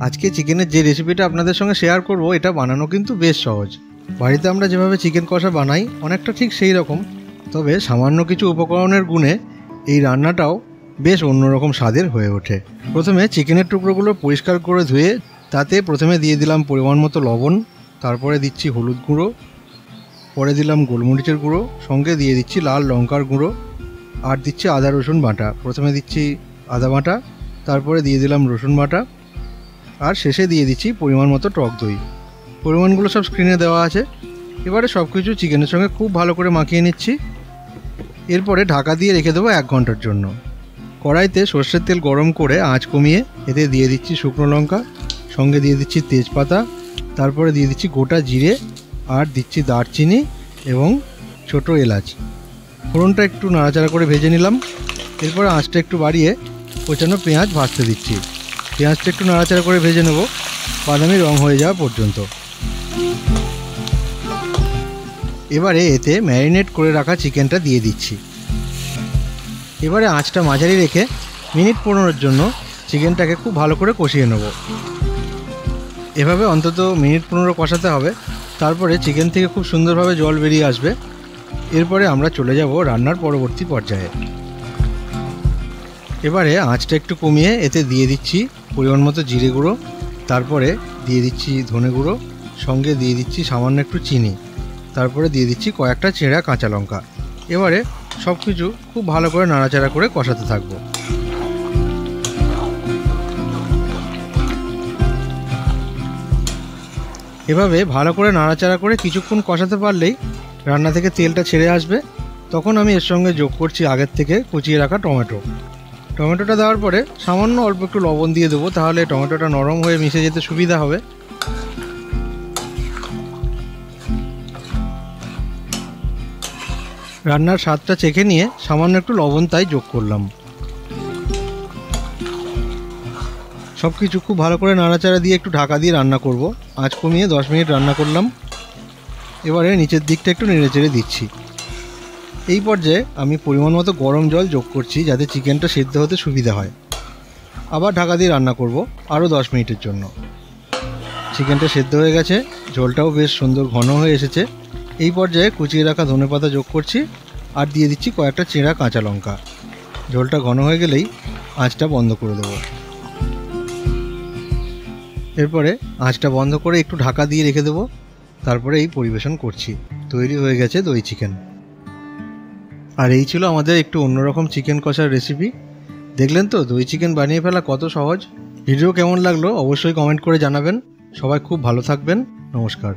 আজকে চিকেনের যে রেসিপিটা আপনাদের সঙ্গে শেয়ার করব এটা বানানো কিন্তু বেশ সহজ। বাড়িতে আমরা যেভাবে চিকেন কষা বানাই অনেকটা ঠিক সেই রকম, তবে সামান্য কিছু উপকরণের গুণে এই রান্নাটাও বেশ অন্যরকম স্বাদের হয়ে ওঠে। প্রথমে চিকেনের টুকরোগুলো পরিষ্কার করে ধুয়ে তাতে প্রথমে দিয়ে দিলাম পরিমাণ মতো লবণ, তারপরে দিচ্ছি হলুদ গুঁড়ো, পরে দিলাম গোলমরিচের গুঁড়ো, সঙ্গে দিয়ে দিচ্ছি লাল লঙ্কার গুঁড়ো, আর দিচ্ছি আদা রসুন বাটা। প্রথমে দিচ্ছি আদা বাটা, তারপরে দিয়ে দিলাম রসুন বাটা, আর শেষে দিয়ে দিচ্ছি পরিমাণ মতো টক দই। পরিমাণগুলো সব স্ক্রিনে দেওয়া আছে। এবারে সব কিছু চিকেনের সঙ্গে খুব ভালো করে মাখিয়ে নিচ্ছি। এরপরে ঢাকা দিয়ে রেখে দেবো 1 ঘন্টার জন্য। কড়াইতে সর্ষের তেল গরম করে আঁচ কমিয়ে এতে দিয়ে দিচ্ছি শুকনো লঙ্কা, সঙ্গে দিয়ে দিচ্ছি তেজপাতা, তারপরে দিয়ে দিচ্ছি গোটা জিরে, আর দিচ্ছি দারচিনি এবং ছোট এলাচ। ফোড়নটা একটু নাড়াচাড়া করে ভেজে নিলাম। এরপরে আঁচটা একটু বাড়িয়ে কোচানো পেঁয়াজ ভাজতে দিচ্ছি। পেঁয়াজটা একটু নাড়াচাড়া করে ভেজে নেব বাদামি রং হয়ে যাওয়া পর্যন্ত। এবারে এতে ম্যারিনেট করে রাখা চিকেনটা দিয়ে দিচ্ছি। এবারে আঁচটা মাঝারি রেখে মিনিট 15-এর জন্য চিকেনটাকে খুব ভালো করে কষিয়ে নেব। এভাবে অন্তত মিনিট 15 কষাতে হবে, তারপরে চিকেন থেকে খুব সুন্দরভাবে জল বেরিয়ে আসবে। এরপরে আমরা চলে যাব রান্নার পরবর্তী পর্যায়ে। এবারে আঁচটা একটু কমিয়ে এতে দিয়ে দিচ্ছি পরিমাণ মতো জিরে গুঁড়ো, তারপরে দিয়ে দিচ্ছি ধনে গুঁড়ো, সঙ্গে দিয়ে দিচ্ছি সামান্য একটু চিনি, তারপরে দিয়ে দিচ্ছি কয়েকটা চেরা কাঁচা লঙ্কা। এবারে সব কিছু খুব ভালো করে নাড়াচাড়া করে কষাতে থাকবো। এভাবে ভালো করে নাড়াচাড়া করে কিছুক্ষণ কষাতে পারলেই রান্না থেকে তেলটা ছেড়ে আসবে। তখন আমি এর সঙ্গে যোগ করছি আগের থেকে কুচিয়ে রাখা টমেটো। টমেটোটা দেওয়ার পরে সামান্য অল্প একটু লবণ দিয়ে দেবো, তাহলে টমেটোটা নরম হয়ে মিশে যেতে সুবিধা হবে। রান্নার স্বাদটা চেখে নিয়ে সামান্য একটু লবণ তাই যোগ করলাম। সব কিছু খুব ভালো করে নাড়াচাড়া দিয়ে একটু ঢাকা দিয়ে রান্না করব। আঁচ কমিয়ে 10 মিনিট রান্না করলাম। এবারে নিচের দিকটা একটু নেড়েচেড়ে দিচ্ছি। এই পর্যায়ে আমি পরিমাণ মতো গরম জল যোগ করছি যাতে চিকেনটা সেদ্ধ হতে সুবিধা হয়। আবার ঢাকা দিয়ে রান্না করব আরও 10 মিনিটের জন্য। চিকেনটা সেদ্ধ হয়ে গেছে, ঝোলটাও বেশ সুন্দর ঘন হয়ে এসেছে। এই পর্যায়ে কুচিয়ে রাখা ধনেপাতা যোগ করছি, আর দিয়ে দিচ্ছি কয়েকটা চেরা কাঁচা লঙ্কা। ঝোলটা ঘন হয়ে গেলেই আঁচটা বন্ধ করে দেবো। এরপরে আঁচটা বন্ধ করে একটু ঢাকা দিয়ে রেখে দেবো। তারপরে এই পরিবেশন করছি। তৈরি হয়ে গেছে দই চিকেন। আর এই ছিল আমাদের একটু অন্যরকম চিকেন কষার রেসিপি। দেখলেন তো দই চিকেন বানিয়ে ফেলা কত সহজ। ভিডিও কেমন লাগলো অবশ্যই কমেন্ট করে জানাবেন। সবাই খুব ভালো থাকবেন। নমস্কার।